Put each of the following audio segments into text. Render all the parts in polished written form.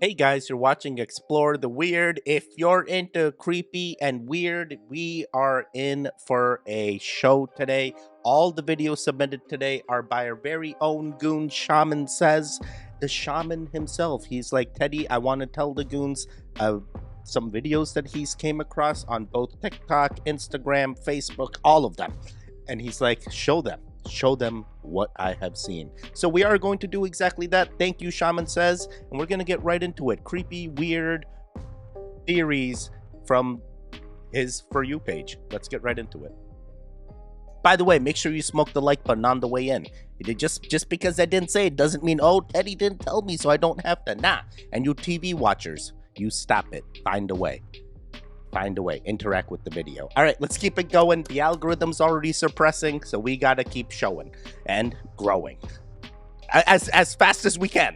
Hey guys, you're watching Explore the Weird. If you're into creepy and weird, we are in for a show today. All the videos submitted today are by our very own goon, Shaman Says. The shaman himself. He's like, Teddy, I want to tell the goons some videos that he's came across on both TikTok, Instagram, Facebook, all of them. And he's like, show them what I have seen. So we are going to do exactly that. Thank you, Shaman Says, and we're going to get right into it. Creepy, weird theories from his For You page. Let's get right into it. By the way, make sure you smoke the like button on the way in. Just because I didn't say it doesn't mean, oh, Teddy didn't tell me, so I don't have to. Nah. And you TV watchers, you stop it. Find a way. Interact with the video. All right, let's keep it going. The algorithm's already suppressing, so we gotta keep showing and growing as fast as we can.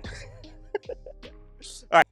All right.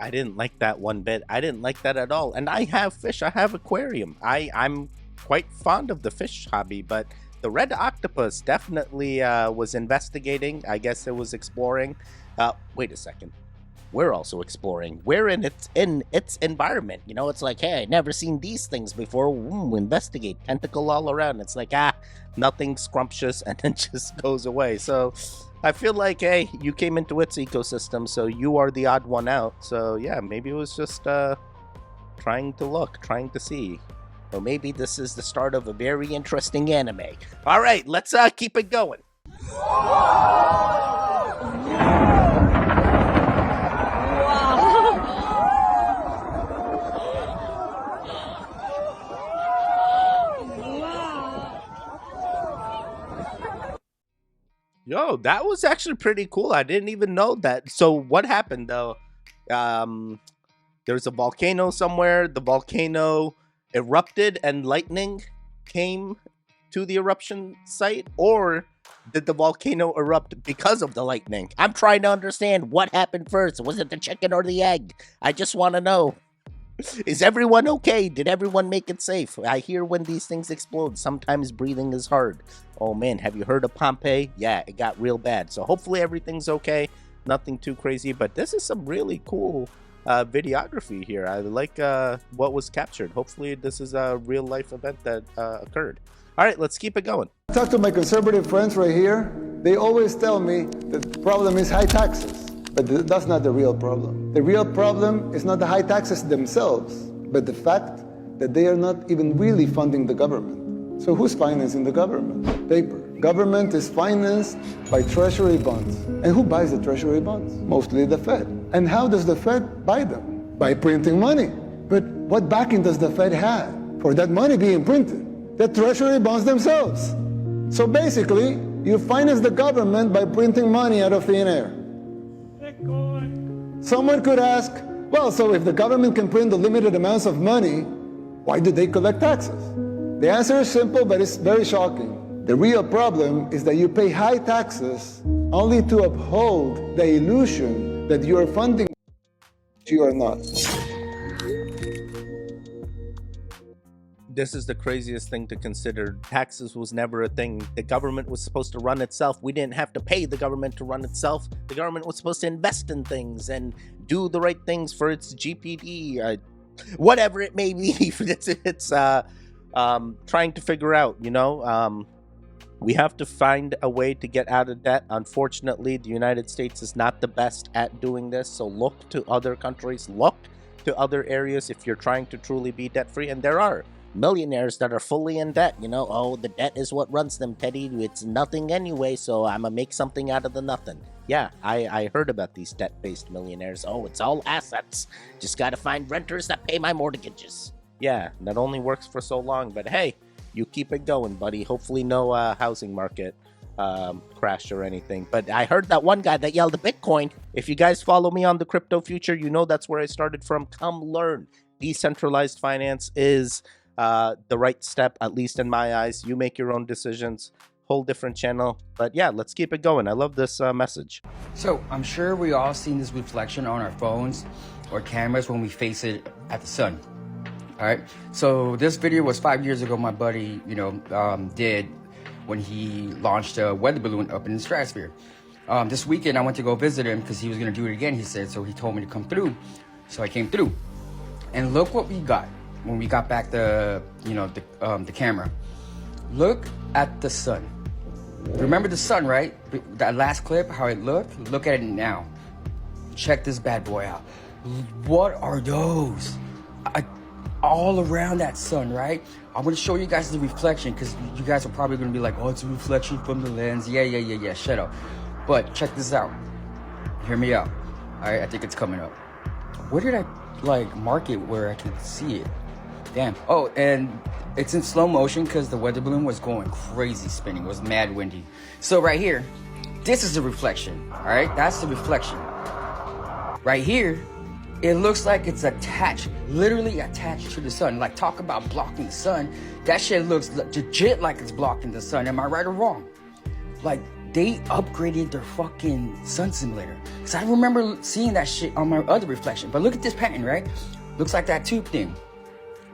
I didn't like that one bit. I didn't like that at all. And I have fish. I have aquarium. I'm quite fond of the fish hobby, but the red octopus definitely was investigating. I guess it was exploring. Wait a second. We're also exploring. We're in its environment. You know, it's like, hey, I never seen these things before. Investigate. Tentacle all around. It's like, nothing scrumptious, and then just goes away. So I feel like, hey, you came into its ecosystem, so you are the odd one out. So yeah, maybe it was just trying to look, trying to see. Or maybe this is the start of a very interesting anime. All right, let's keep it going. Yo, that was actually pretty cool. I didn't even know that. So what happened though? Um, there's a volcano somewhere. The volcano erupted and lightning came to the eruption site, or did the volcano erupt because of the lightning? I'm trying to understand what happened first. Was it the chicken or the egg? I just want to know. Is everyone okay? Did everyone make it safe? I hear when these things explode, sometimes breathing is hard. Oh man, have you heard of Pompeii? Yeah, it got real bad. So hopefully everything's okay. Nothing too crazy, but this is some really cool videography here. I like what was captured. Hopefully this is a real life event that occurred. All right, let's keep it going. I talk to my conservative friends right here. They always tell me that the problem is high taxes. But that's not the real problem. The real problem is not the high taxes themselves, but the fact that they are not even really funding the government. So who's financing the government? Paper. Government is financed by treasury bonds. And who buys the treasury bonds? Mostly the Fed. And how does the Fed buy them? By printing money. But what backing does the Fed have for that money being printed? The treasury bonds themselves. So basically, you finance the government by printing money out of thin air. Someone could ask, well, so if the government can print unlimited amounts of money, why do they collect taxes? The answer is simple, but it's very shocking. The real problem is that you pay high taxes only to uphold the illusion that you are funding. You are not. This is the craziest thing to consider. Taxes was never a thing. The government was supposed to run itself. We didn't have to pay the government to run itself. The government was supposed to invest in things and do the right things for its GPD, whatever it may be. It's trying to figure out, you know. We have to find a way to get out of debt. Unfortunately, the United States is not the best at doing this. So look to other countries, look to other areas if you're trying to truly be debt free. And there are millionaires that are fully in debt. Oh, the debt is what runs them, Teddy. It's nothing anyway, so I'm gonna make something out of the nothing. Yeah, I heard about these debt-based millionaires. Oh, it's all assets. Just gotta find renters that pay my mortgages. Yeah, that only works for so long, but hey, you keep it going, buddy. Hopefully no housing market crash or anything. But I heard that one guy that yelled Bitcoin. If you guys follow me on the crypto future, you know that's where I started from. Come learn. Decentralized finance is the right step, at least in my eyes. You make your own decisions. Whole different channel. But yeah, let's keep it going. I love this message. So I'm sure we all seen this reflection on our phones or cameras when we face it at the sun. All right. So this video was 5 years ago. My buddy, did when he launched a weather balloon up in the stratosphere. This weekend I went to go visit him because he was gonna do it again. He said so. He told me to come through, so I came through. And look what we got when we got back the camera. Look at the sun. Remember the sun, right? That last clip, how it looked? Look at it now. Check this bad boy out. What are those? All around that sun, right? I'm gonna show you guys the reflection because you guys are probably gonna be like, oh, it's a reflection from the lens. Yeah, shut up. But check this out. Hear me out. All right, I think it's coming up. Where did I mark it where I can see it? Damn. Oh, and it's in slow motion because the weather balloon was going crazy spinning. It was mad windy. So right here, this is the reflection. All right, that's the reflection. Right here, it looks like it's attached, literally attached to the sun. Like, talk about blocking the sun. That shit looks legit like it's blocking the sun. Am I right or wrong? Like, they upgraded their fucking sun simulator. Because I remember seeing that shit on my other reflection. But look at this pattern, right? Looks like that tube thing.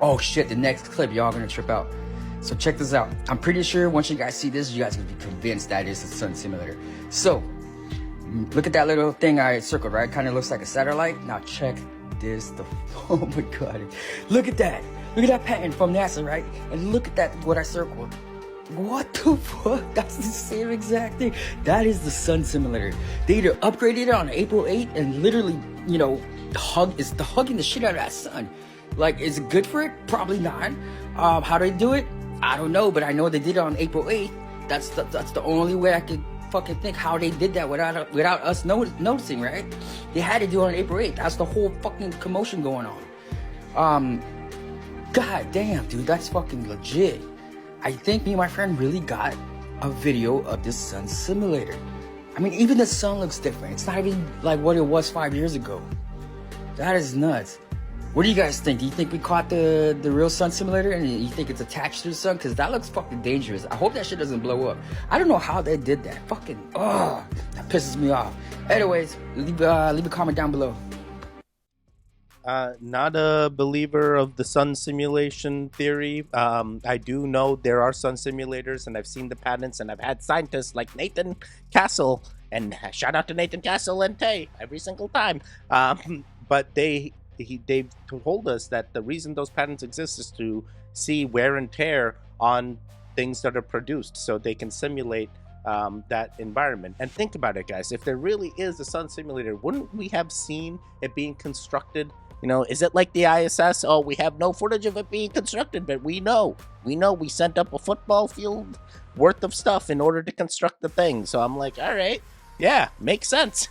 Oh shit, the next clip, y'all gonna trip out. So check this out. I'm pretty sure once you guys see this, you guys gonna be convinced that it's a sun simulator. So, look at that little thing I circled, right? Kind of looks like a satellite. Now check this. Oh my god. Look at that. Look at that pattern from NASA, right? And look at that, what I circled. What the fuck? That's the same exact thing. That is the sun simulator. They either upgraded it on April 8th and literally, hugging the shit out of that sun. Like, is it good for it? Probably not. How do they do it? I don't know, but I know they did it on April 8th. That's the only way I could fucking think how they did that without us noticing, right? They had to do it on April 8th. That's the whole fucking commotion going on. God damn, dude, that's fucking legit. I think me and my friend really got a video of this sun simulator. I mean, even the sun looks different. It's not even like what it was 5 years ago. That is nuts. What do you guys think? Do you think we caught the real sun simulator and you think it's attached to the sun? Because that looks fucking dangerous. I hope that shit doesn't blow up. I don't know how they did that. Fucking, that pisses me off. Anyways, leave a comment down below. Not a believer of the sun simulation theory. I do know there are sun simulators, and I've seen the patents, and I've had scientists like Nathan Castle, and shout out to Nathan Castle and Tay every single time. But they've told us that the reason those patents exist is to see wear and tear on things that are produced, so they can simulate that environment. And think about it, guys. If there really is a sun simulator, wouldn't we have seen it being constructed? Is it like the ISS? Oh, we have no footage of it being constructed, but we know we sent up a football field worth of stuff in order to construct the thing. So I'm like, all right, yeah, makes sense.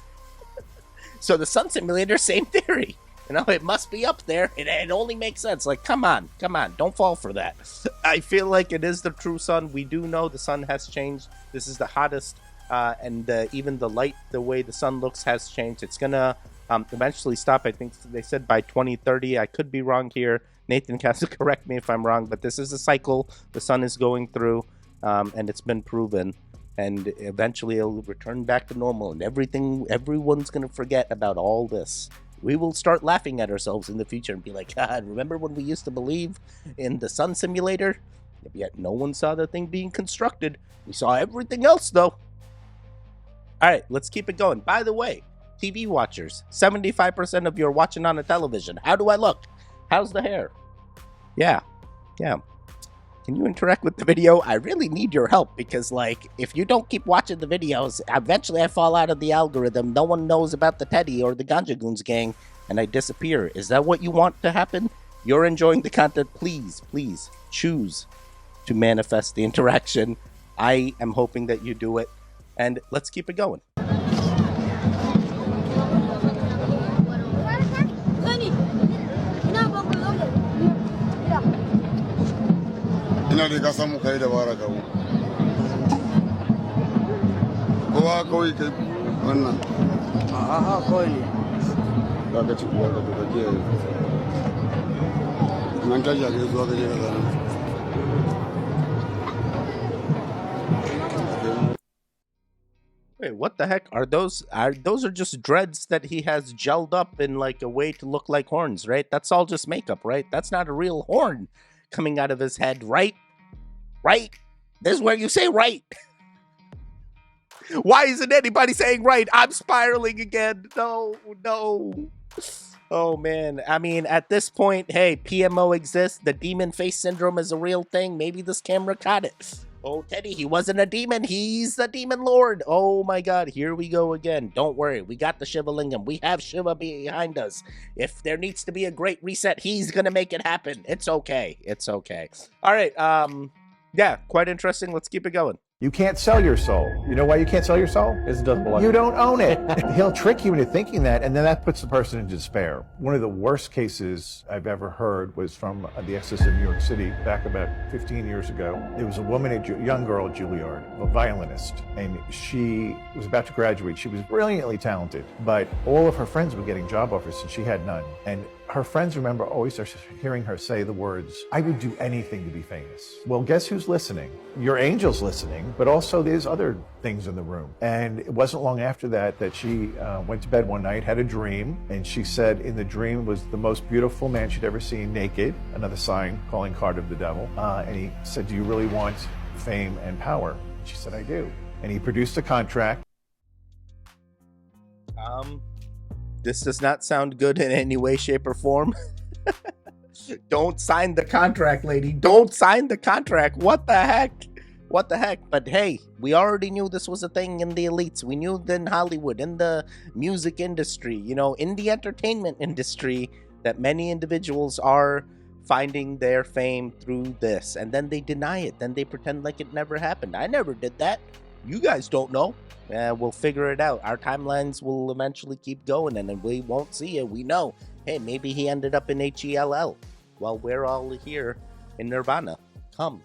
So the sun simulator, same theory. It must be up there. It only makes sense. Like, come on, don't fall for that. I feel like it is the true sun. We do know the sun has changed. This is the hottest, and even the light, the way the sun looks has changed. It's gonna eventually stop. I think they said by 2030. I could be wrong here. Nathan has to correct me if I'm wrong, but this is a cycle the sun is going through, and it's been proven. And eventually it'll return back to normal, and everyone's gonna forget about all this. We will start laughing at ourselves in the future and be like, God, remember when we used to believe in the sun simulator? Yet no one saw the thing being constructed. We saw everything else, though. All right, let's keep it going. By the way, TV watchers, 75% of you are watching on a television. How do I look? How's the hair? Yeah. Can you interact with the video? I really need your help because, if you don't keep watching the videos, eventually I fall out of the algorithm. No one knows about the Teddy or the Ganja Goons gang, and I disappear. Is that what you want to happen? You're enjoying the content. Please choose to manifest the interaction. I am hoping that you do it. And let's keep it going. Wait, what the heck are those? Those are just dreads that he has gelled up in like a way to look like horns, right? That's all just makeup, right? That's not a real horn coming out of his head, right? Right? This is where you say right. Why isn't anybody saying right? I'm spiraling again. No. Oh man. I mean, at this point, hey, PMO exists. The demon face syndrome is a real thing. Maybe this camera caught it. Oh, Teddy, he wasn't a demon. He's the demon lord. Oh my god, here we go again. Don't worry, we got the Shiva Lingam. We have Shiva behind us. If there needs to be a great reset, he's gonna make it happen. It's okay. It's okay. All right. Yeah, quite interesting. Let's keep it going. You can't sell your soul. You know why you can't sell your soul? Because it doesn't belong. You don't own it. He'll trick you into thinking that, and then that puts the person in despair. One of the worst cases I've ever heard was from the Exodus in New York City back about 15 years ago. There was a woman, a young girl at Juilliard, a violinist, and she was about to graduate. She was brilliantly talented, but all of her friends were getting job offers, and she had none. And her friends remember always hearing her say the words, "I would do anything to be famous." Well, guess who's listening? Your angel's listening, but also there's other things in the room. And it wasn't long after that she went to bed one night, had a dream, and she said in the dream was the most beautiful man she'd ever seen naked, another sign, calling card of the devil. And he said, "Do you really want fame and power?" She said, "I do." And he produced a contract. This does not sound good in any way, shape, or form. Don't sign the contract, lady. Don't sign the contract. What the heck? What the heck? But hey, we already knew this was a thing in the elites. We knew that in Hollywood, in the music industry, you know, in the entertainment industry, that many individuals are finding their fame through this. And then they deny it. Then they pretend like it never happened. I never did that. You guys don't know. We'll figure it out. Our timelines will eventually keep going, and then we won't see it. We know, hey, maybe he ended up in HELL while we're all here in Nirvana. Come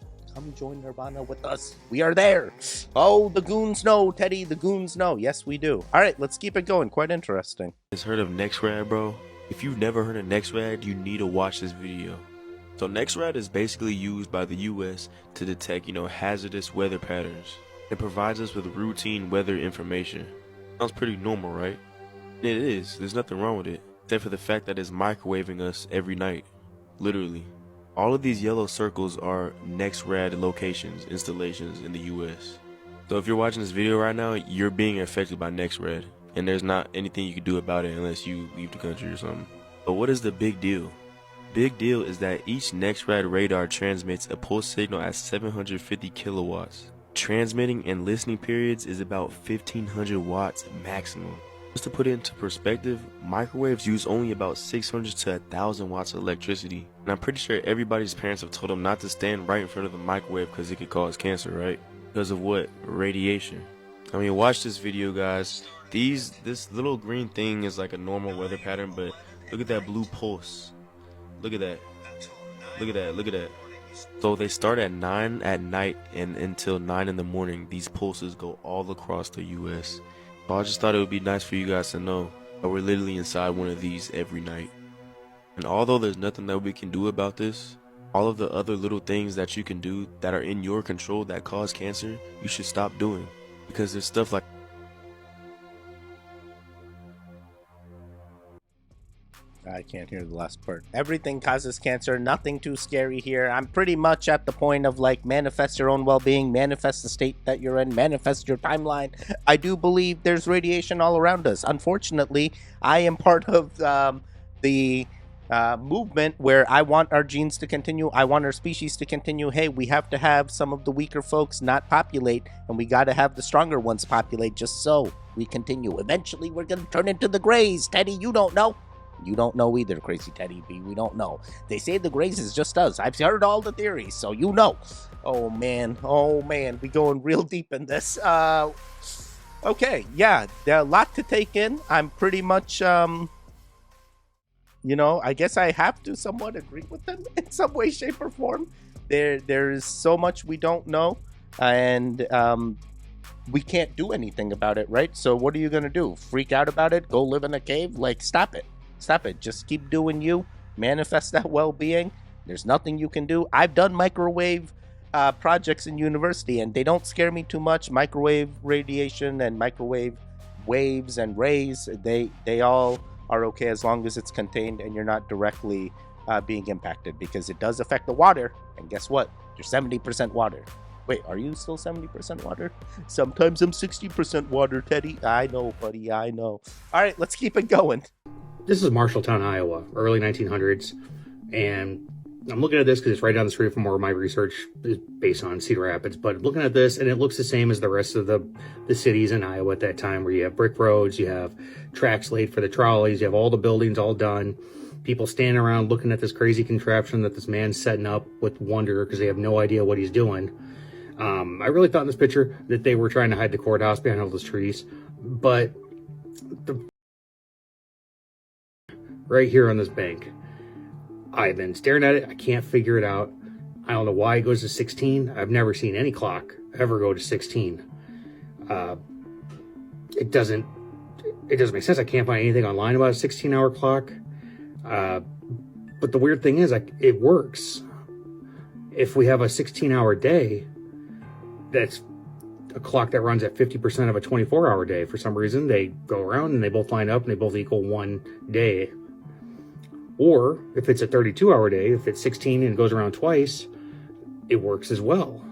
join Nirvana with us. We are there. Oh, the goons know, Teddy. The goons know. Yes, we do. All right, let's keep it going. Quite interesting. Has heard of NextRad, bro? If you've never heard of NextRad, you need to watch this video. So NextRad is basically used by the US to detect, hazardous weather patterns. It provides us with routine weather information. Sounds pretty normal, right? And it is. There's nothing wrong with it, except for the fact that it's microwaving us every night. Literally. All of these yellow circles are NextRad locations, installations in the US. So if you're watching this video right now, you're being affected by NextRad, and there's not anything you can do about it unless you leave the country or something. But what is the big deal? Big deal is that each NextRad radar transmits a pulse signal at 750 kilowatts. Transmitting and listening periods is about 1500 watts maximum. Just to put it into perspective, microwaves use only about 600 to 1000 watts of electricity. And I'm pretty sure everybody's parents have told them not to stand right in front of the microwave because it could cause cancer, right? Because of what? Radiation. I mean, watch this video, guys. This little green thing is like a normal weather pattern, but look at that blue pulse. Look at that. Look at that. Look at that. So they start at 9 at night and until 9 in the morning, these pulses go all across the US. So I just thought it would be nice for you guys to know that we're literally inside one of these every night. And although there's nothing that we can do about this, all of the other little things that you can do that are in your control that cause cancer, you should stop doing. Because there's stuff like I can't hear the last part. Everything causes cancer. Nothing too scary here. I'm pretty much at the point of like manifest your own well-being, manifest the state that you're in, manifest your timeline. I do believe there's radiation all around us. Unfortunately, I am part of the movement where I want our genes to continue. I want our species to continue. Hey, we have to have some of the weaker folks not populate, and we got to have the stronger ones populate just so we continue. Eventually, we're going to turn into the Greys. Teddy, you don't know. You don't know either, Crazy Teddy B. We don't know. They say the Grays is just us. I've heard all the theories, so you know. Oh man, we going real deep in this. Okay, yeah, there's a lot to take in. I'm pretty much, I guess I have to somewhat agree with them in some way, shape, or form. There is so much we don't know, and we can't do anything about it, right? So what are you gonna do? Freak out about it? Go live in a cave? Like, stop it. Just keep doing you. Manifest that well-being. There's nothing you can do. I've done microwave projects in university, and they don't scare me too much. Microwave radiation and microwave waves and rays, they all are okay as long as it's contained and you're not directly being impacted, because it does affect the water. And guess what? You're 70% water. Wait, are you still 70% water? Sometimes I'm 60% water, Teddy. I know, buddy, I know. All right, let's keep it going. This is Marshalltown, Iowa, early 1900s, and I'm looking at this because it's right down the street from where my research is based on, Cedar Rapids. But I'm looking at this, and it looks the same as the rest of the cities in Iowa at that time, where you have brick roads, you have tracks laid for the trolleys, you have all the buildings all done, people standing around looking at this crazy contraption that this man's setting up with wonder because they have no idea what he's doing. I really thought in this picture that they were trying to hide the courthouse behind all those trees, but right here on this bank, I've been staring at it. I can't figure it out. I don't know why it goes to 16. I've never seen any clock ever go to 16. It doesn't make sense. I can't find anything online about a 16-hour clock. But the weird thing is, it works. If we have a 16-hour day, that's a clock that runs at 50% of a 24-hour day. For some reason, they go around and they both line up and they both equal one day. Or if it's a 32-hour day, if it's 16 and goes around twice, it works as well.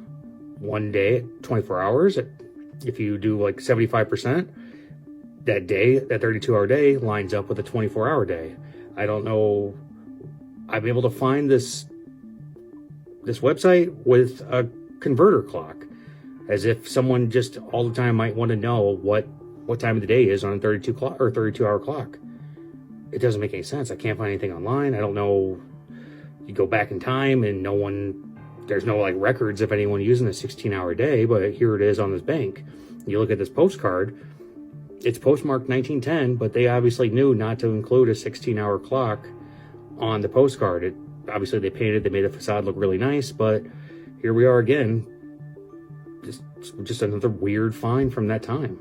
One day at 24 hours, if you do like 75%, that day, that 32-hour day lines up with a 24-hour day. I don't know. I'm able to find this website with a converter clock, as if someone just all the time might want to know what time of the day is on a 32-hour clock. It doesn't make any sense. I can't find anything online. I don't know. You go back in time and there's no like records of anyone using a 16-hour day, but here it is on this bank. You look at this postcard, it's postmarked 1910, but they obviously knew not to include a 16-hour clock on the postcard. Obviously they made the facade look really nice, but here we are again. Just another weird find from that time.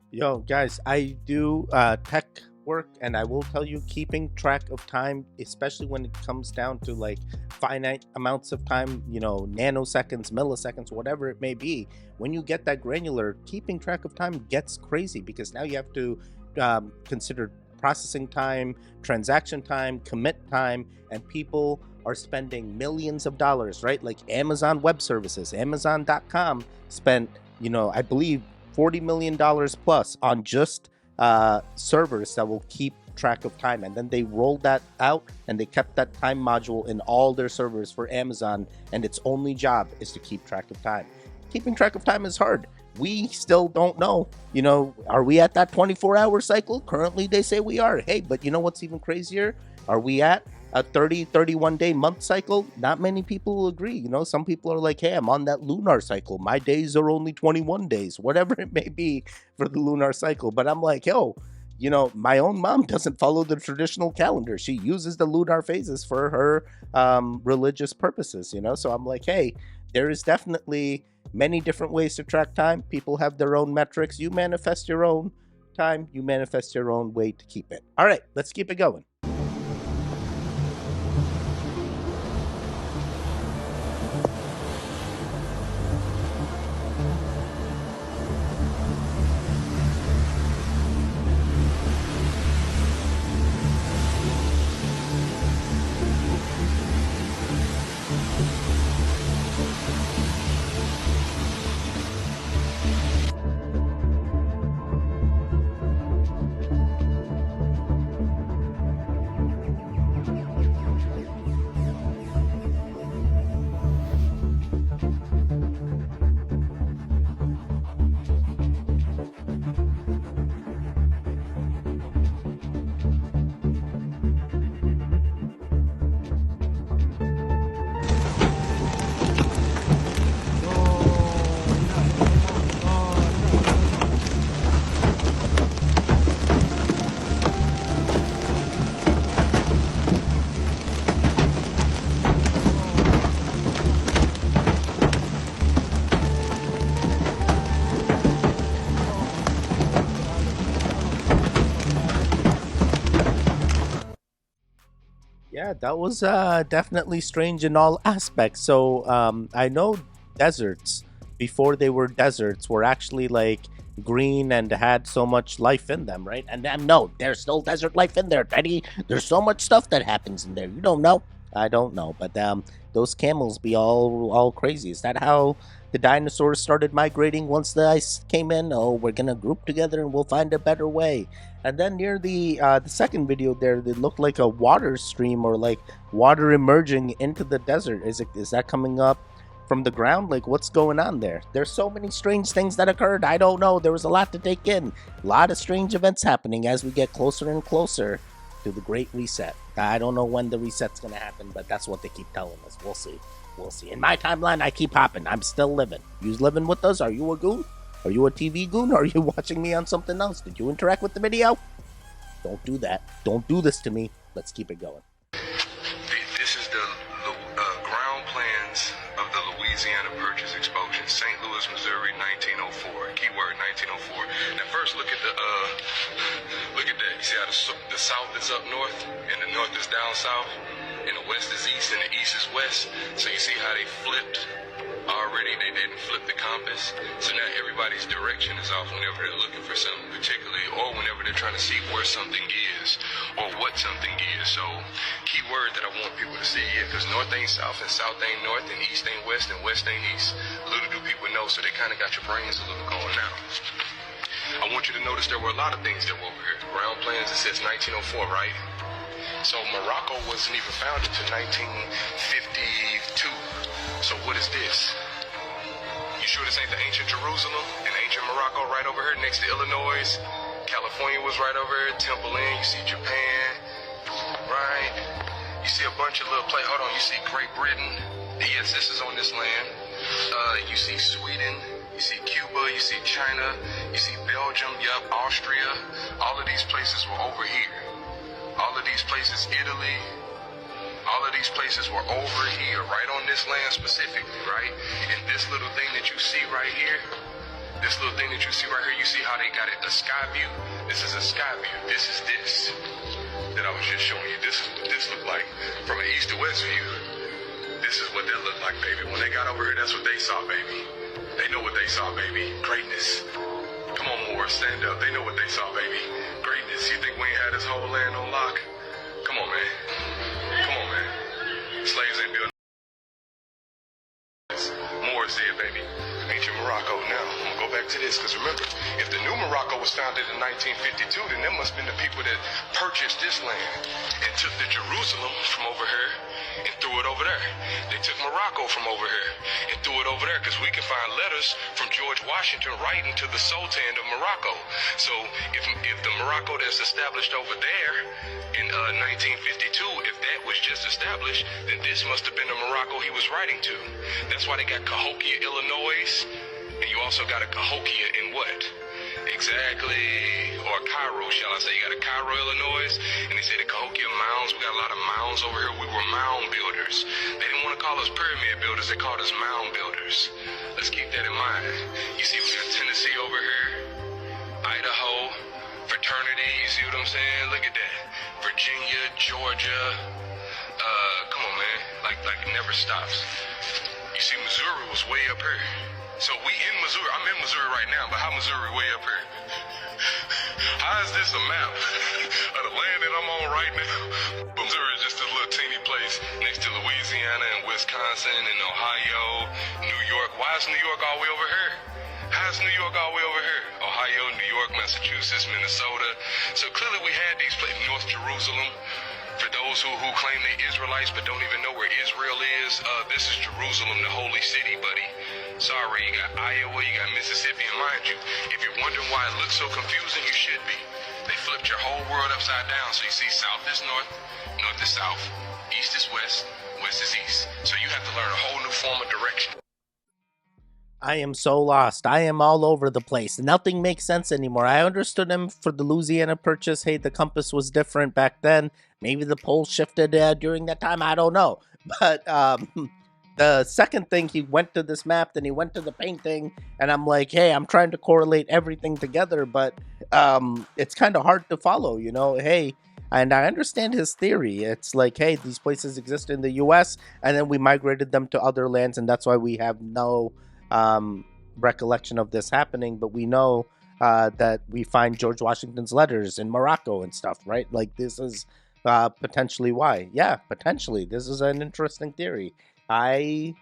Yo, guys, I do tech work, and I will tell you, keeping track of time, especially when it comes down to like finite amounts of time, nanoseconds, milliseconds, whatever it may be, when you get that granular, keeping track of time gets crazy, because now you have to consider processing time, transaction time, commit time, and people are spending millions of dollars, right? Like Amazon Web Services, Amazon.com spent, I believe $40 million plus on just servers that will keep track of time. And then they rolled that out and they kept that time module in all their servers for Amazon, and its only job is to keep track of time. Keeping track of time is hard. We still don't know, are we at that 24-hour cycle? Currently, they say we are. Hey, but you know what's even crazier? Are we at a 31 day month cycle? Not many people will agree. Some people are like, hey, I'm on that lunar cycle. My days are only 21 days, whatever it may be for the lunar cycle. But I'm like, yo, my own mom doesn't follow the traditional calendar. She uses the lunar phases for her religious purposes, So I'm like, hey, there is definitely many different ways to track time. People have their own metrics. You manifest your own time. You manifest your own way to keep it. All right, let's keep it going. Yeah, that was definitely strange in all aspects. So I know deserts before they were deserts were actually like green and had so much life in them, right? And no, there's still desert life in there, Teddy. There's so much stuff that happens in there. You don't know. I don't know, but those camels be all crazy. Is that how the dinosaurs started migrating once the ice came in? Oh, we're gonna group together and we'll find a better way. And then near the second video there, it looked like a water stream or like water emerging into the desert. Is that coming up from the ground? Like what's going on there? There's so many strange things that occurred. I don't know. There was a lot to take in. A lot of strange events happening as we get closer and closer to the Great Reset. I don't know when the reset's gonna happen, but that's what they keep telling us. We'll see. We'll see. In my timeline, I keep hopping. I'm still living. You living with us? Are you a goon? Are you a TV goon? Or are you watching me on something else? Did you interact with the video? Don't do that. Don't do this to me. Let's keep it going. This is the ground plans of the Louisiana Purchase Explosion, St. Louis, Missouri, 1904. Keyword 1904. Now first, look at that. You see how the south is up north, and the north is down south, and the west is east, and the east is west. So you see how they flipped already? They didn't flip the compass. So now everybody's direction is off whenever they're looking for something particularly, or whenever they're trying to see where something is, or what something is. So key word that I want people to see here, because north ain't south, and south ain't north, and east ain't west, and west ain't east. Little do people know, so they kind of got your brains a little going now. I want you to notice there were a lot of things that were over here. Ground plans, it says 1904, right? So Morocco wasn't even founded until 1952. So what is this? You sure this ain't the ancient Jerusalem and ancient Morocco right over here next to Illinois? California was right over here, Temple Inn, you see Japan, right? You see a bunch of little hold on, you see Great Britain. Yes, this is on this land. You see Sweden, you see Cuba, you see China, you see Belgium, yup, Austria. All of these places were over here. All of these places, Italy, all of these places were over here, right on this land specifically, right? And this little thing that you see right here, you see how they got it, a sky view? This is a sky view. This is this that I was just showing you. This is what this looked like from an east to west view. This is what that looked like, baby. When they got over here, that's what they saw, baby. They know what they saw, baby. Greatness. Come on, Moore, stand up. They know what they saw, baby. Greatness. You think we ain't had this whole land on lock? Come on, man. Come on, man. Slaves ain't building. More is there, baby. Ancient Morocco. Now, I'm gonna go back to this, because remember, if the new Morocco was founded in 1952, then there must have been the people that purchased this land and took the Jerusalem from over here and threw it over there. They took Morocco from over here and threw it over there, because we can find letters from George Washington writing to the Sultan of Morocco. So if the Morocco that's established over there in 1952, if that was just established, then this must have been the Morocco he was writing to. That's why they got Cahokia, Illinois, and you also got a Cahokia in what? Exactly, or Cairo, shall I say. You got a Cairo, Illinois, and they say the Cahokia mounds. We got a lot of mounds over here. We were mound builders. They didn't want to call us pyramid builders. They called us mound builders. Let's keep that in mind. You see, we got Tennessee over here, Idaho, fraternity, you see what I'm saying? Look at that. Virginia, Georgia, come on, man. Like it never stops. You see, Missouri was way up here. So we in Missouri. I'm in Missouri right now, but how Missouri way up here? How is this a map of the land that I'm on right now? But Missouri is just a little teeny place next to Louisiana and Wisconsin and Ohio, New York. Why is New York all the way over here? How is New York all the way over here? Ohio, New York, Massachusetts, Minnesota. So clearly we had these places. North Jerusalem. For those who claim they Israelites but don't even know where Israel is, this is Jerusalem, the holy city, buddy. Sorry, you got Iowa, you got Mississippi, and mind you, if you're wondering why it looks so confusing, you should be. They flipped your whole world upside down, so you see south is north, north is south, east is west, west is east. So you have to learn a whole new form of direction. I am so lost. I am all over the place. Nothing makes sense anymore. I understood him for the Louisiana Purchase. Hey, the compass was different back then. Maybe the pole shifted during that time. I don't know. But the second thing, he went to this map, then he went to the painting, and I'm like, hey, I'm trying to correlate everything together, but it's kind of hard to follow, you know? Hey, And I understand his theory. It's like, hey, these places exist in the US, and then we migrated them to other lands, and that's why we have no recollection of this happening. But we know that we find George Washington's letters in Morocco and stuff, right? Like, this is potentially why. Yeah, potentially. This is an interesting theory. I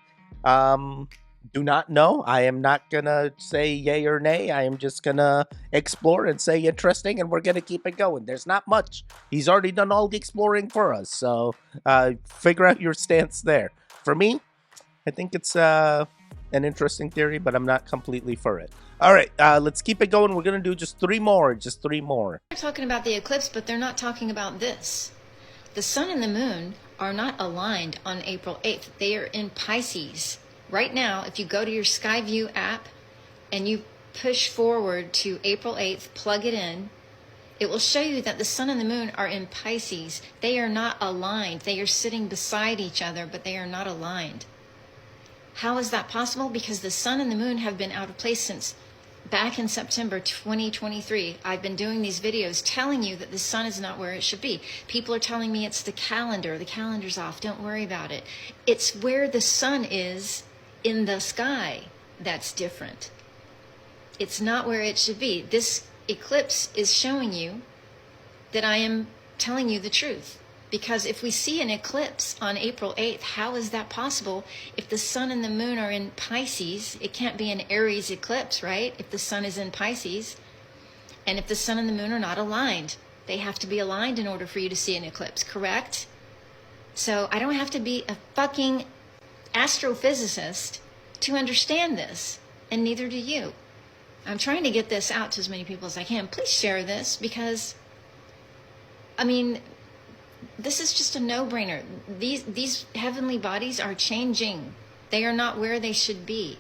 do not know. I am not gonna say yay or nay. I am just gonna explore and say interesting, and we're gonna keep it going. There's not much. He's already done all the exploring for us, so figure out your stance there. For me, I think it's an interesting theory, but I'm not completely for it. All right, let's keep it going. We're gonna do just three more. They're talking about the eclipse, but they're not talking about this. The sun and the moon are not aligned on April 8th. They are in Pisces. Right now, if you go to your Skyview app and you push forward to April 8th, plug it in, it will show you that the sun and the moon are in Pisces. They are not aligned. They are sitting beside each other, but they are not aligned. How is that possible? Because the sun and the moon have been out of place since back in September 2023. I've been doing these videos telling you that the sun is not where it should be. People are telling me it's the calendar. The calendar's off. Don't worry about it. It's where the sun is in the sky that's different. It's not where it should be. This eclipse is showing you that I am telling you the truth. Because if we see an eclipse on April 8th, how is that possible? If the sun and the moon are in Pisces, it can't be an Aries eclipse, right? If the sun is in Pisces, and if the sun and the moon are not aligned, they have to be aligned in order for you to see an eclipse, correct? So I don't have to be a fucking astrophysicist to understand this, and neither do you. I'm trying to get this out to as many people as I can. Please share this, because I mean, this is just a no-brainer. These heavenly bodies are changing. They are not where they should be,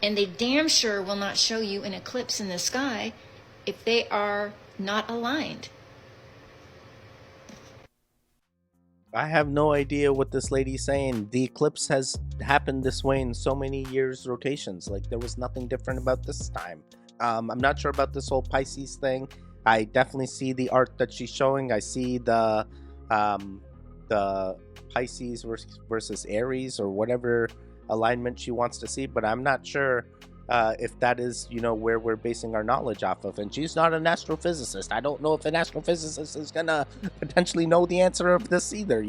and they damn sure will not show you an eclipse in the sky if they are not aligned. I have no idea what this lady's saying. The eclipse has happened this way in so many years rotations. Like, there was nothing different about this time. I'm not sure about this whole Pisces thing. I definitely see the art that she's showing. I see the Pisces versus Aries or whatever alignment she wants to see, but I'm not sure if that is, where we're basing our knowledge off of. And she's not an astrophysicist. I don't know if an astrophysicist is gonna potentially know the answer of this either.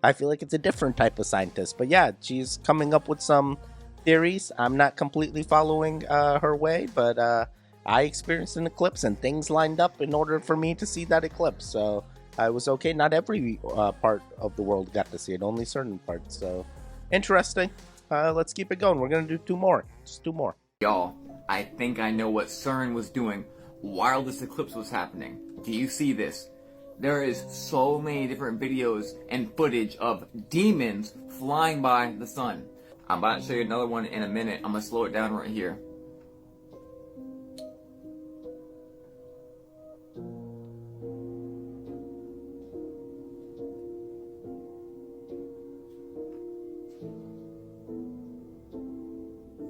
I feel like it's a different type of scientist. But yeah, she's coming up with some theories. I'm not completely following her way, but I experienced an eclipse and things lined up in order for me to see that eclipse. So I was okay. Not every part of the world got to see it, only certain parts. So interesting. Let's keep it going. We're gonna do two more. Just two more. Y'all, I think I know what CERN was doing while this eclipse was happening. Do you see this? There is so many different videos and footage of demons flying by the sun. I'm about to show you another one in a minute. I'm gonna slow it down right here.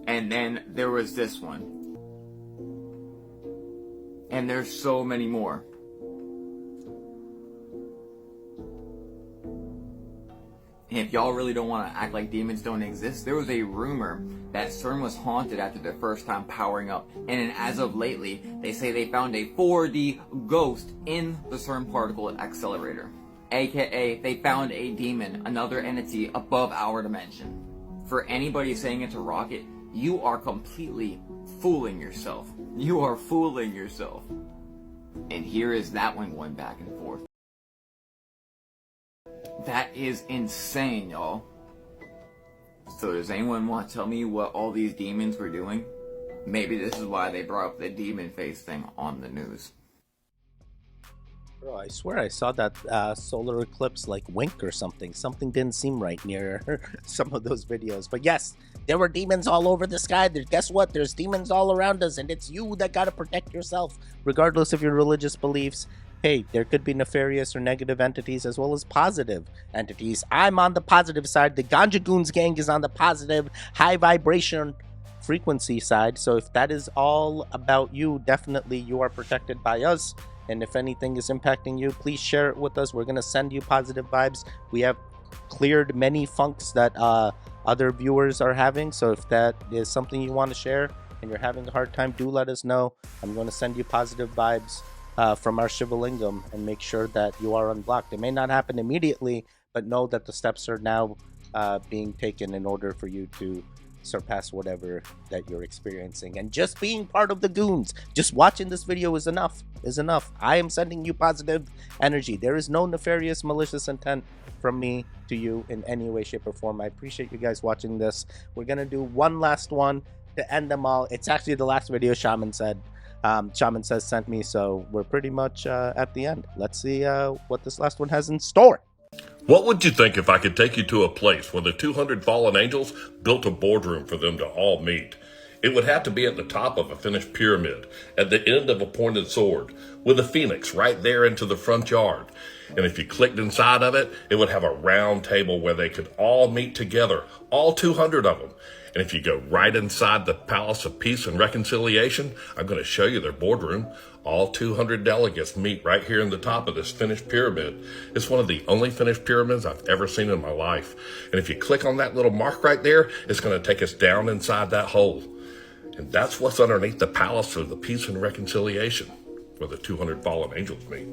And then there was this one. And there's so many more. And if y'all really don't want to act like demons don't exist, there was a rumor that CERN was haunted after their first time powering up. And as of lately, they say they found a 4D ghost in the CERN particle accelerator. AKA, they found a demon, another entity above our dimension. For anybody saying it's a rocket, you are completely fooling yourself. You are fooling yourself. And here is that one going back and forth. That is insane, y'all. So does anyone want to tell me what all these demons were doing? Maybe this is why they brought up the demon face thing on the news. Bro, I swear I saw that solar eclipse like wink or something. Something didn't seem right near some of those videos. But yes, there were demons all over the sky. Guess what? There's demons all around us, and it's you that gotta protect yourself, regardless of your religious beliefs. Hey, there could be nefarious or negative entities as well as positive entities. I'm on the positive side. The Ganja Goons gang is on the positive, high vibration frequency side. So if that is all about you, definitely you are protected by us. And if anything is impacting you, please share it with us. We're going to send you positive vibes. We have cleared many funks that other viewers are having. So if that is something you want to share and you're having a hard time, do let us know. I'm going to send you positive vibes from our Shivalingam and make sure that you are unblocked. It may not happen immediately, but know that the steps are now being taken in order for you to surpass whatever that you're experiencing. And just being part of the goons, just watching this video is enough. I am sending you positive energy. There is no nefarious, malicious intent from me to you in any way, shape, or form. I appreciate you guys watching this. We're gonna do one last one to end them all. It's actually the last video Shaman said. Shaman says sent me, so we're pretty much at the end. Let's see what this last one has in store. What would you think if I could take you to a place where the 200 fallen angels built a boardroom for them to all meet? It would have to be at the top of a finished pyramid, at the end of a pointed sword, with a phoenix right there into the front yard. And if you clicked inside of it, it would have a round table where they could all meet together, all 200 of them. And if you go right inside the Palace of Peace and Reconciliation, I'm going to show you their boardroom. All 200 delegates meet right here in the top of this finished pyramid. It's one of the only finished pyramids I've ever seen in my life. And if you click on that little mark right there, it's going to take us down inside that hole. And that's what's underneath the Palace of the Peace and Reconciliation, where the 200 fallen angels meet.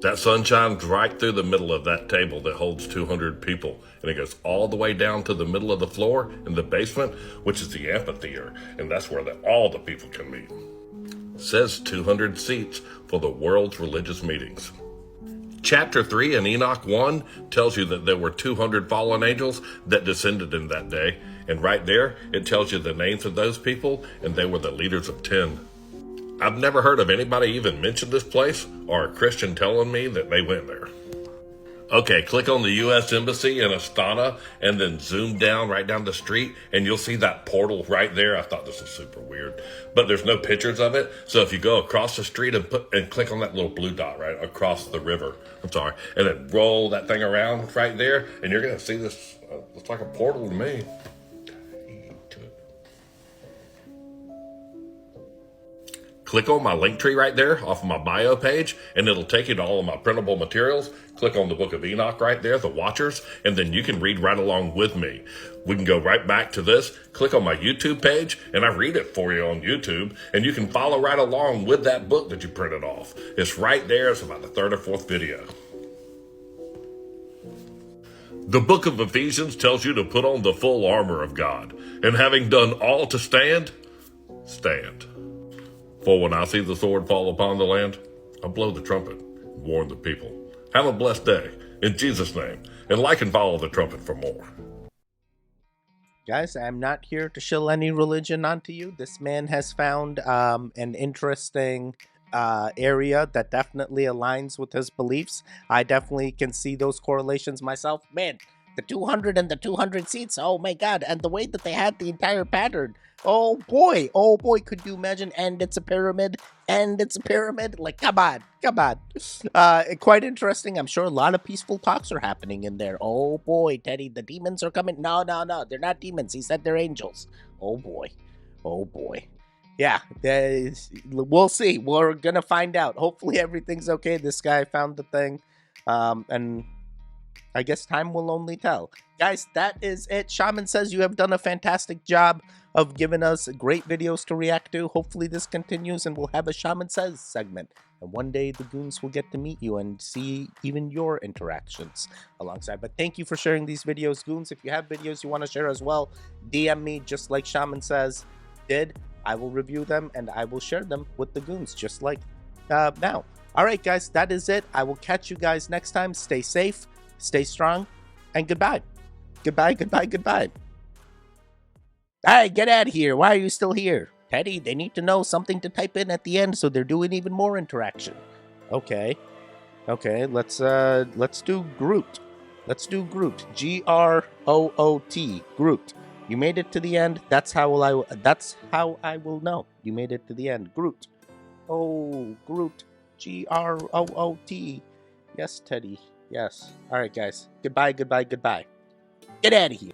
That sun shines right through the middle of that table that holds 200 people, and it goes all the way down to the middle of the floor in the basement, which is the amphitheater, and that's where all the people can meet. It says 200 seats for the world's religious meetings. Chapter 3 in Enoch 1 tells you that there were 200 fallen angels that descended in that day, and right there it tells you the names of those people, and they were the leaders of 10. I've never heard of anybody even mention this place or a Christian telling me that they went there. Okay, click on the U.S. Embassy in Astana and then zoom down right down the street and you'll see that portal right there. I thought this was super weird, but there's no pictures of it. So if you go across the street and click on that little blue dot right across the river, and then roll that thing around right there and you're going to see this, looks like a portal to me. Click on my link tree right there off of my bio page, and it'll take you to all of my printable materials. Click on the Book of Enoch right there, the Watchers, and then you can read right along with me. We can go right back to this. Click on my YouTube page, and I read it for you on YouTube, and you can follow right along with that book that you printed off. It's right there. It's about the third or fourth video. The book of Ephesians tells you to put on the full armor of God, and having done all to stand, stand. For when I see the sword fall upon the land, I'll blow the trumpet and warn the people. Have a blessed day, in Jesus' name, and like and follow the trumpet for more. Guys, I'm not here to shill any religion onto you. This man has found an interesting area that definitely aligns with his beliefs. I definitely can see those correlations myself. Man, the 200 and the 200 seats, oh my god, and the way that they had the entire pattern. Oh boy, could you imagine? And it's a pyramid, like, come on. Quite interesting. I'm sure a lot of peaceful talks are happening in there. Oh boy, Teddy, the demons are coming. No, they're not demons. He said they're angels. Oh boy. Yeah, we'll see. We're gonna find out. Hopefully everything's okay. This guy found the thing, and I guess time will only tell. Guys, that is it. Shaman says you have done a fantastic job of giving us great videos to react to. Hopefully this continues and we'll have a Shaman Says segment. And one day the goons will get to meet you and see even your interactions alongside. But thank you for sharing these videos, goons. If you have videos you want to share as well, DM me just like Shaman Says did. I will review them and I will share them with the goons just like now. All right, guys, that is it. I will catch you guys next time. Stay safe, stay strong, and goodbye. Goodbye. All right, get out of here. Why are you still here? Teddy, they need to know something to type in at the end so they're doing even more interaction. Okay, let's do Groot. Groot. Groot. You made it to the end. That's how I will know. You made it to the end. Groot. Oh, Groot. Groot. Yes, Teddy. Yes. All right, guys. Goodbye. Get out of here.